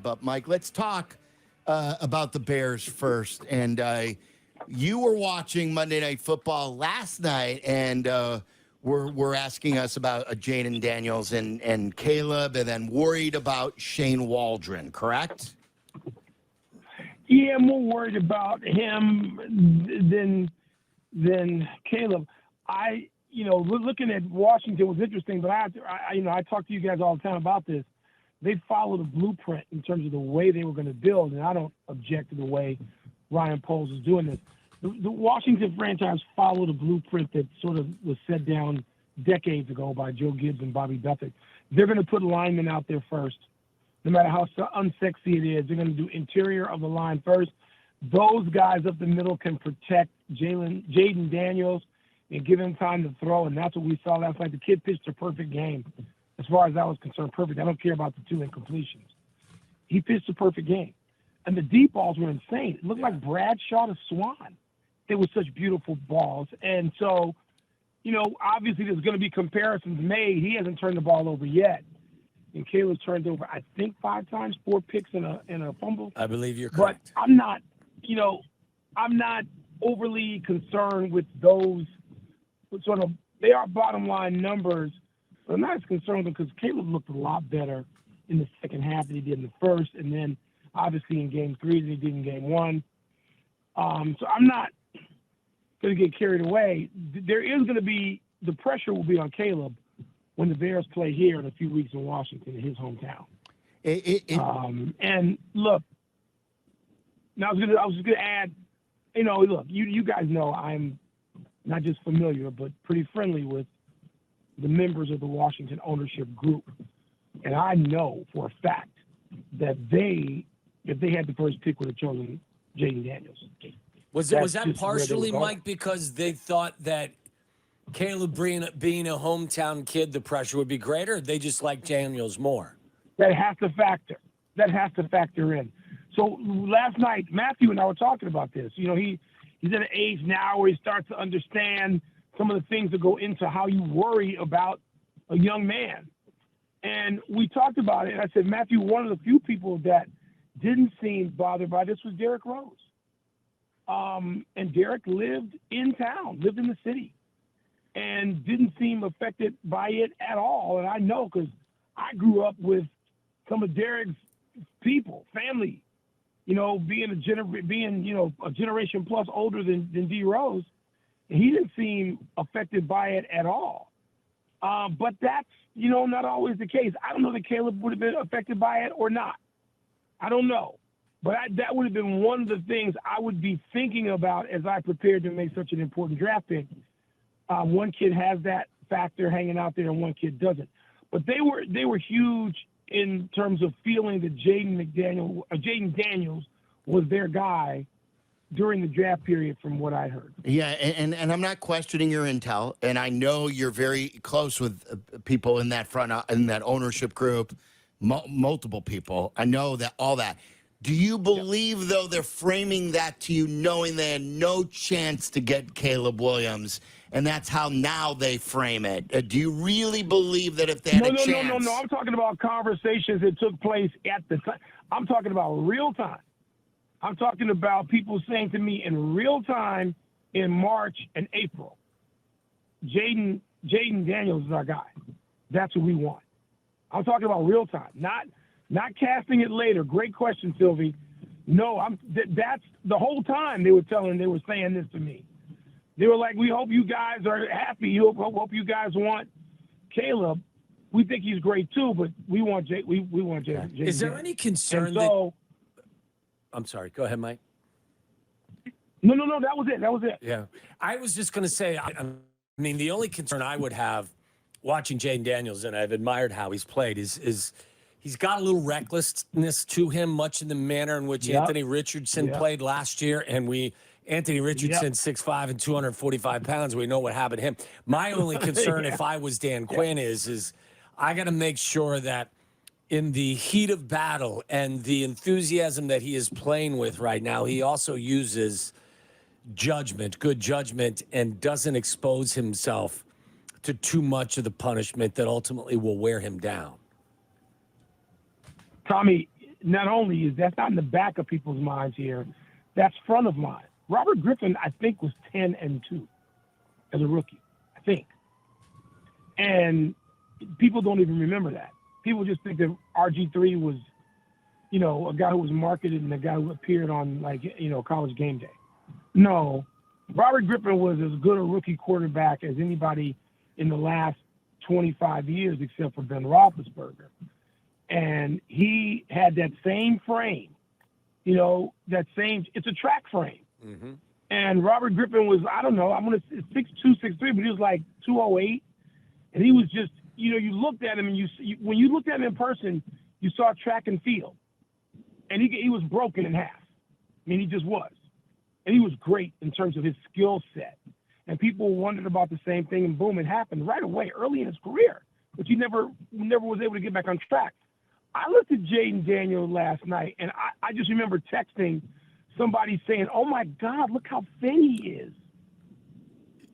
But Mike, let's talk about the Bears first. And you were watching Monday Night Football last night, and were asking us about Jayden Daniels and Caleb, and then worried about Shane Waldron, correct? Yeah, I'm more worried about him than Caleb. Looking at Washington was interesting, but I talk to you guys all the time about this. They followed a blueprint in terms of the way they were going to build, and I don't object to the way Ryan Poles is doing this. The Washington franchise followed a blueprint that sort of was set down decades ago by Joe Gibbs and Bobby Bethard. They're going to put linemen out there first. No matter how unsexy it is, they're going to do interior of the line first. Those guys up the middle can protect Jayden Daniels and give him time to throw, and that's what we saw last night. The kid pitched a perfect game. As far as I was concerned, perfect. I don't care about the 2 incompletions. He pitched a perfect game. And the deep balls were insane. It looked like Bradshaw to Swan. They were such beautiful balls. And so, obviously there's going to be comparisons made. He hasn't turned the ball over yet. And Caleb's turned over, I think, 5 times, 4 picks and a fumble. I believe you're correct. But I'm not overly concerned with those sort of, they are bottom line numbers, but I'm not as concerned with them because Caleb looked a lot better in the second half than he did in the first, and then obviously in game 3 than he did in game 1. So I'm not going to get carried away. There is going to be, the pressure will be on Caleb when the Bears play here in a few weeks in Washington, in his hometown. And look, now I was just gonna add, look, you guys know I'm not just familiar, but pretty friendly with the members of the Washington ownership group, and I know for a fact that if they had the first pick, would have chosen Jayden Daniels. Was that partially, Mike, because they thought that Caleb being a hometown kid, the pressure would be greater? They just like Daniels more. That has to factor in. So last night, Matthew and I were talking about this. He's at an age now where he starts to understand some of the things that go into how you worry about a young man. And we talked about it, and I said, Matthew, one of the few people that didn't seem bothered by this was Derrick Rose. And Derrick lived in town, lived in the city, and didn't seem affected by it at all. And I know because I grew up with some of Derrick's people, family, being a generation plus older than D Rose. He didn't seem affected by it at all. But that's, not always the case. I don't know that Caleb would have been affected by it or not. I don't know. But that would have been one of the things I would be thinking about as I prepared to make such an important draft pick. One kid has that factor hanging out there and one kid doesn't. But they were huge in terms of feeling that Jayden Daniels was their guy during the draft period, from what I heard. Yeah, and I'm not questioning your intel, and I know you're very close with people in that in that ownership group, multiple people. I know that all that. Do you believe, though, they're framing that to you knowing they had no chance to get Caleb Williams, and that's how now they frame it? Do you really believe that if they had a chance? No. I'm talking about conversations that took place at the time. I'm talking about real time. I'm talking about people saying to me in real time in March and April, Jayden Daniels is our guy. That's what we want. I'm talking about real time, not casting it later. Great question, Silvy. No, that's the whole time they were saying this to me. They were like, we hope you guys are happy. Hope you guys want Caleb. We think he's great too, but we want Jayden. Is there any concern I'm sorry. Go ahead, Mike. No. That was it. Yeah. I was just going to say, I mean, the only concern I would have watching Jayden Daniels, and I've admired how he's played, is he's got a little recklessness to him, much in the manner in which Anthony Richardson played last year. And Anthony Richardson, 6'5" and 245 pounds. We know what happened to him. My only concern if I was Dan Quinn is I got to make sure that in the heat of battle and the enthusiasm that he is playing with right now, he also uses good judgment, and doesn't expose himself to too much of the punishment that ultimately will wear him down. Tommy, not only is that's not in the back of people's minds here, that's front of mind. Robert Griffin, I think, was 10-2 as a rookie, I think. And people don't even remember that. People just think that RG3 was, a guy who was marketed and a guy who appeared on, College Game Day. No, Robert Griffin was as good a rookie quarterback as anybody in the last 25 years except for Ben Roethlisberger. And he had that same frame, it's a track frame. Mm-hmm. And Robert Griffin was, I don't know, I'm going to 6'2", 6'3", but he was like 208. And he was just, you looked at him and when you looked at him in person, you saw track and field. And he was broken in half. I mean, he just was. And he was great in terms of his skill set. And people wondered about the same thing, and boom, it happened right away, early in his career. But he never was able to get back on track. I looked at Jayden Daniels last night, and I just remember texting somebody saying, "Oh my God, look how thin he is."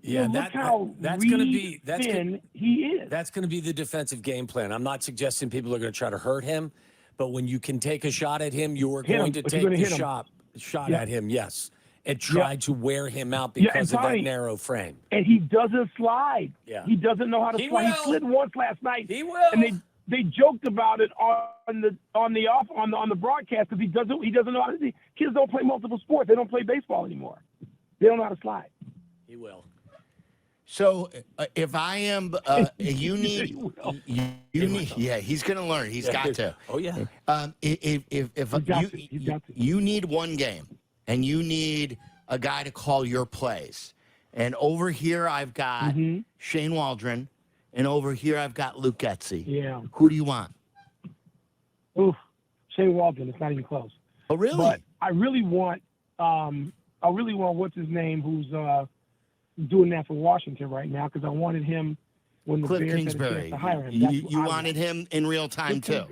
Yeah, look how thin he is. That's going to be the defensive game plan. I'm not suggesting people are going to try to hurt him, but when you can take a shot at him, you are going to take the shot at him. Yes, and try to wear him out because of that narrow frame. And he doesn't slide. Yeah, he doesn't know how to slide. He slid once last night. He will. And they joked about it on the broadcast because he doesn't know how to. Kids don't play multiple sports. They don't play baseball anymore. They don't know how to slide. He will. So if I am, you need, yeah, he's going to learn. He's got to. Oh yeah. You need one game, and you need a guy to call your plays. And over here I've got Shane Waldron, and over here I've got Luke Getsy. Yeah. Who do you want? Oof, Shane Waldron. It's not even close. Oh really? But I really want what's his name, who's doing that for Washington right now, because I wanted him when the Bears had a chance to hire him. You wanted him in real time too.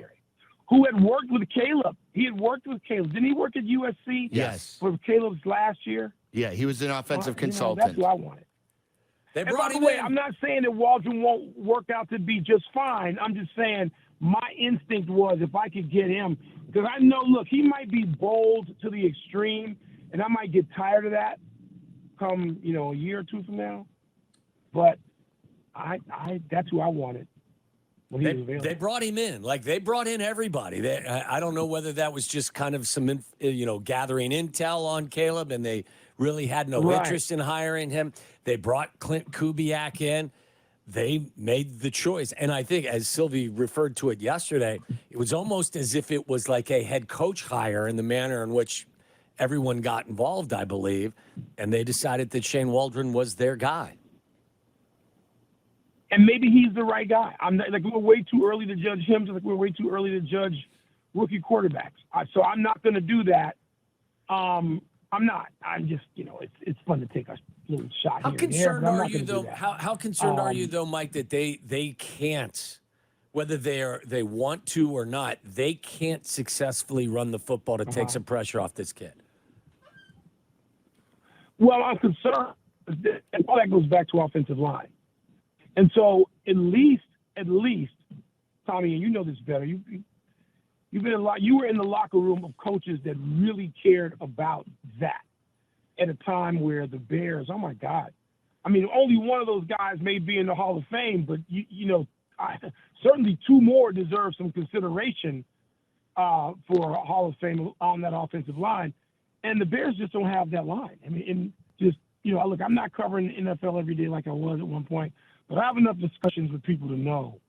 Who had worked with Caleb? He had worked with Caleb. Didn't he work at USC? Yes. For Caleb's last year. Yeah, he was an offensive consultant. That's who I wanted. They brought him. By the way, I'm not saying that Waldron won't work out to be just fine. I'm just saying my instinct was if I could get him, because I know, look, he might be bold to the extreme, and I might get tired of that come, a year or two from now. But that's who I wanted when he was available. They brought him in. They brought in everybody. I don't know whether that was just kind of some, gathering intel on Caleb, and they really had no interest in hiring him. They brought Clint Kubiak in. They made the choice. And I think, as Silvy referred to it yesterday, it was almost as if it was like a head coach hire in the manner in which everyone got involved, I believe, and they decided that Shane Waldron was their guy. And maybe he's the right guy. We're way too early to judge him, just like we're way too early to judge rookie quarterbacks. So I'm not going to do that. I'm not. I'm just, it's fun to take a little shot. How here concerned and there, are you though? How concerned are you though, Mike, that they can't, whether they want to or not, they can't successfully run the football to take some pressure off this kid? Well, I'm concerned. And all that goes back to offensive line. And so at least, Tommy, and you know this better. You've been you were in the locker room of coaches that really cared about that at a time where the Bears, oh my God. I mean, only one of those guys may be in the Hall of Fame, but certainly two more deserve some consideration for a Hall of Fame on that offensive line. And the Bears just don't have that line. I mean, and just, look, I'm not covering the NFL every day like I was at one point, but I have enough discussions with people to know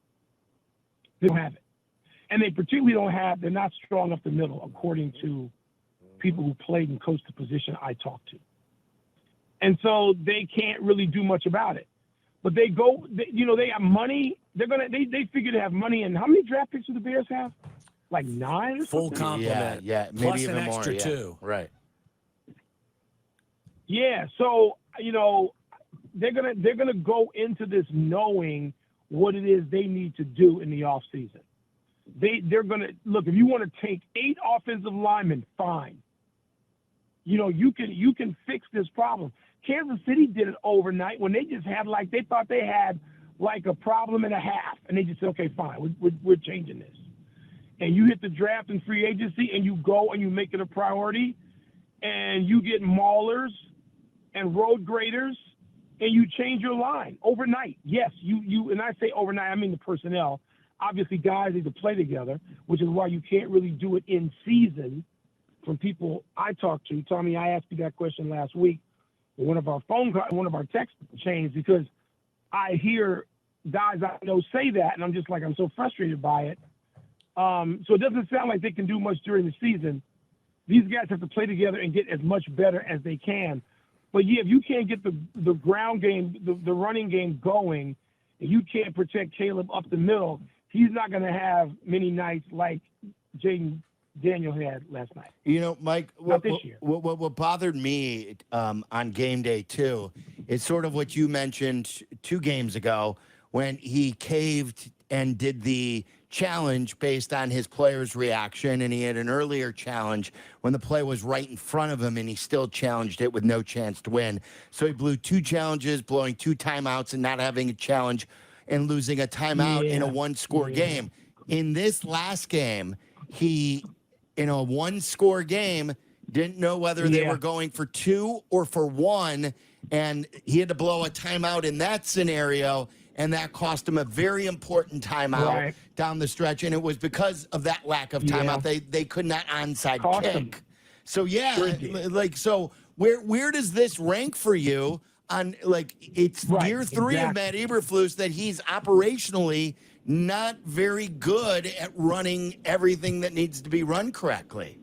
they don't have it. And they particularly they're not strong up the middle, according to people who played and coached the position I talked to. And so they can't really do much about it. But they have money. They figure to have money. And how many draft picks do the Bears have? Like 9 or Full something? complement. Yeah, maybe plus even an more, extra 2. Right. Yeah, so they're gonna go into this knowing what it is they need to do in the off season. They're gonna look. If you want to take 8 offensive linemen, fine. You can fix this problem. Kansas City did it overnight when they just had they thought they had a problem and a half, and they just said, okay, fine, we're changing this. and you hit the draft and free agency and you go and you make it a priority and you get maulers and road graders and you change your line overnight. Yes, you and I say overnight, I mean the personnel. Obviously, guys need to play together, which is why you can't really do it in season. From people I talked to, Tommy, I asked you that question last week. One of our text chains, because I hear guys I know say that, and I'm just like, I'm so frustrated by it. So it doesn't sound like they can do much during the season. These guys have to play together and get as much better as they can. But yeah, if you can't get the ground game, the running game going, and you can't protect Caleb up the middle, he's not going to have many nights like Jayden Daniel had last night. You know, Mike, Not this year. what bothered me on game day too is sort of what you mentioned 2 games ago when he caved and did the challenge based on his player's reaction, and he had an earlier challenge when the play was right in front of him and he still challenged it with no chance to win. So he blew 2 challenges, blowing 2 timeouts and not having a challenge and losing a timeout in a 1-score game. In this last game, he, in a 1-score game, didn't know whether they were going for 2 or for 1, and he had to blow a timeout in that scenario, and that cost him a very important timeout down the stretch, and it was because of that lack of timeout. They could not onside Cost kick. him. So like, so where does this rank for you on, like, it's year 3 of Matt Eberflus that he's operationally not very good at running everything that needs to be run correctly?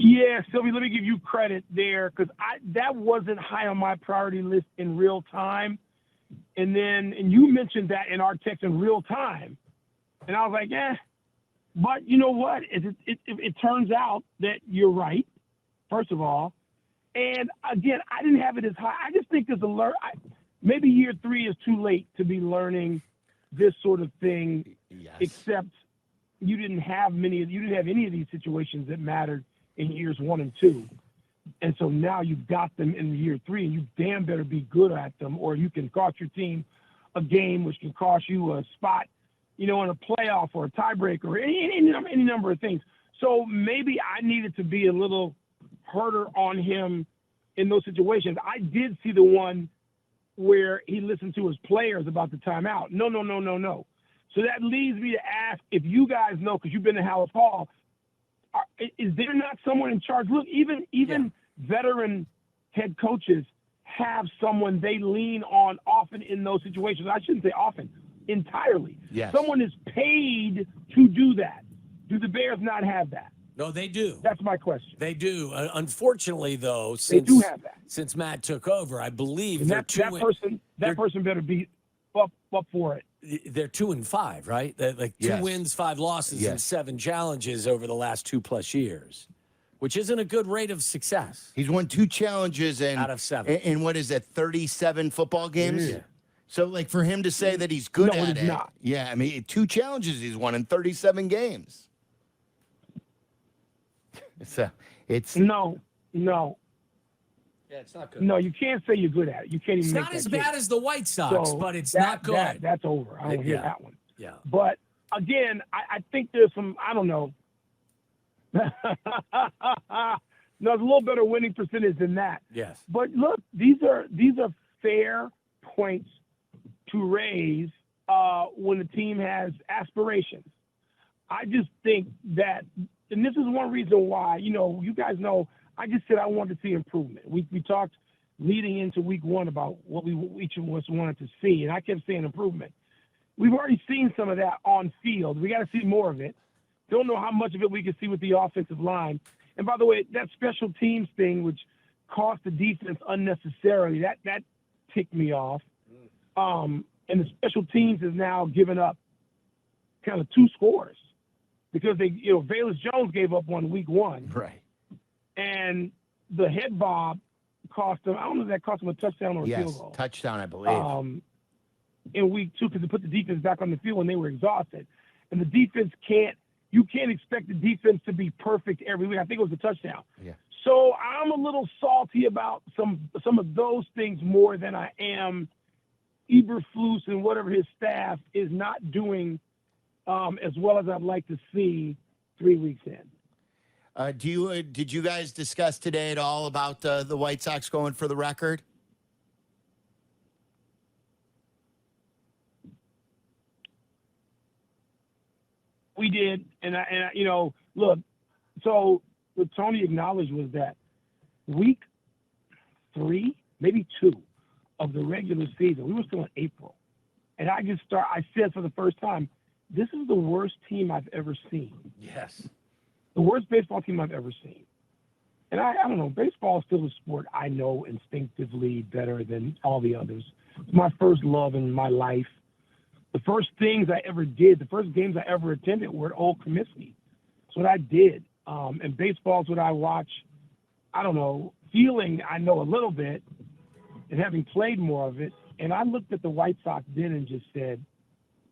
Yeah, Silvy, let me give you credit there, because that wasn't high on my priority list in real time. And you mentioned that in our text in real time. And I was like, but you know what? It turns out that you're right, first of all. And again, I didn't have it as high. I just think maybe year 3 is too late to be learning this sort of thing, except you didn't have any of these situations that mattered in years 1 and 2. And so now you've got them in year 3, and you damn better be good at them, or you can cost your team a game, which can cost you a spot, in a playoff or a tiebreaker or any number of things. So maybe I needed to be a little harder on him in those situations. I did see the one where he listened to his players about the timeout. No. So that leads me to ask, if you guys know, because you've been to Howard Hall, is there not someone in charge? Look, even veteran head coaches have someone they lean on often in those situations. I shouldn't say often, entirely. Yes. Someone is paid to do that. Do the Bears not have that? No, they do. That's my question. They do. Unfortunately, though, They do have that. since Matt took over, I believe And they're that person better be up for it. They're 2-5, right? Like 2 wins, 5 losses, and 7 challenges over the last 2+ years, which isn't a good rate of success. He's won 2 challenges out of 7. In what is it, 37 football games? Yeah. So, like, for him to say that he's good at it is not. Yeah, I mean, 2 challenges he's won in 37 games. It's No. Yeah, it's not good. No, you can't say you're good at it. You can't even It's make not that as case. bad as the White Sox, but it's not good. That's over. I don't hear that one. Yeah. But again, I think there's some, I don't know. No, there's a little better winning percentage than that. Yes. But look, these are fair points to raise when the team has aspirations. I just think that, and this is one reason why, you guys know, I just said I wanted to see improvement. We talked leading into week 1 about what each of us wanted to see, and I kept saying improvement. We've already seen some of that on field. We got to see more of it. Don't know how much of it we can see with the offensive line. And by the way, that special teams thing, which cost the defense unnecessarily, that ticked me off. And the special teams has now given up kind of 2 scores because Valus Jones gave up one week 1. right. And the head bob cost them, I don't know if that cost them a touchdown or a field goal. Touchdown, I believe. In week 2, because they put the defense back on the field when they were exhausted. And the defense you can't expect the defense to be perfect every week. I think it was a touchdown. Yeah. So I'm a little salty about some of those things more than I am Eberflus and whatever his staff is not doing as well as I'd like to see 3 weeks in. Did you guys discuss today at all about the White Sox going for the record? We did, and I look. So what Tony acknowledged was that week 3, maybe 2 of the regular season, we were still in April, and I said for the first time, this is the worst team I've ever seen. Yes. The worst baseball team I've ever seen. And I don't know, baseball is still a sport I know instinctively better than all the others. It's my first love in my life. The first things I ever did, the first games I ever attended were at Old Comiskey. It's what I did. And baseball is what I watch, I don't know, feeling I know a little bit and having played more of it. And I looked at the White Sox then and just said,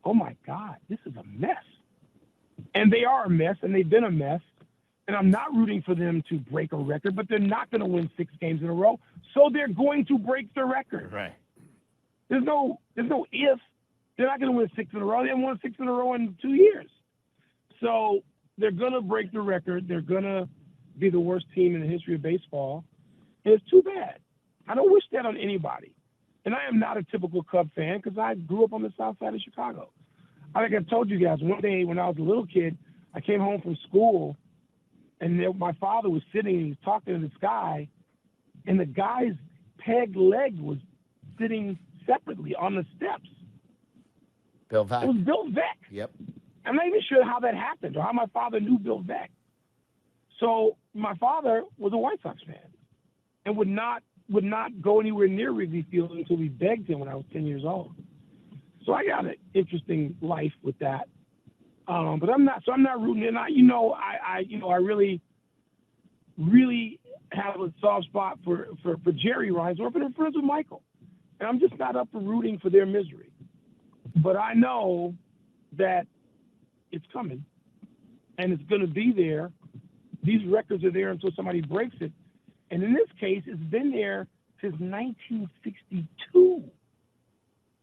oh my God, this is a mess. And they are a mess, and they've been a mess. And I'm not rooting for them to break a record, but they're not going to win 6 games in a row. So they're going to break the record. Right. There's no if. They're not going to win 6 in a row. They haven't won 6 in a row in 2 years. So they're going to break the record. They're going to be the worst team in the history of baseball. And it's too bad. I don't wish that on anybody. And I am not a typical Cub fan because I grew up on the south side of Chicago. Like I told you guys, one day when I was a little kid, I came home from school, and my father was sitting and he was talking to this guy, and the guy's peg leg was sitting separately on the steps. Bill Veck. It was Bill Veck. Yep. I'm not even sure how that happened or how my father knew Bill Veck. So my father was a White Sox fan and would not go anywhere near Wrigley Field until we begged him when I was 10 years old. So I got an interesting life with that. But I'm not rooting. And I really, really have a soft spot for Jerry Reinsdorf, and I'm friends with Michael. And I'm just not up for rooting for their misery. But I know that it's coming, and it's going to be there. These records are there until somebody breaks it. And in this case, it's been there since 1962.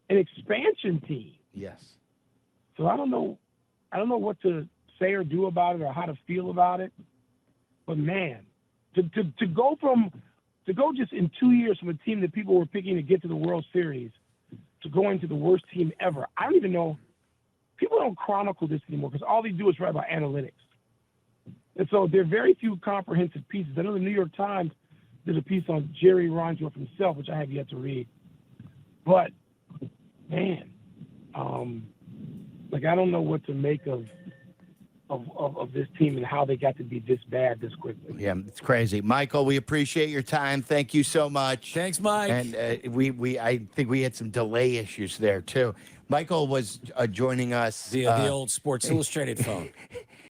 An expansion team. Yes. So I don't know what to say or do about it or how to feel about it. But man, to go just in 2 years from a team that people were picking to get to the World Series to going to the worst team ever. I don't even know. People don't chronicle this anymore because all they do is write about analytics. And so there are very few comprehensive pieces. I know the New York Times did a piece on Jerry Reinsdorf himself, which I have yet to read. But man, I don't know what to make of this team and how they got to be this bad this quickly. Yeah, it's crazy. Michael, we appreciate your time. Thank you so much. Thanks, Mike. And I think we had some delay issues there too. Michael was joining us The old Sports Illustrated phone.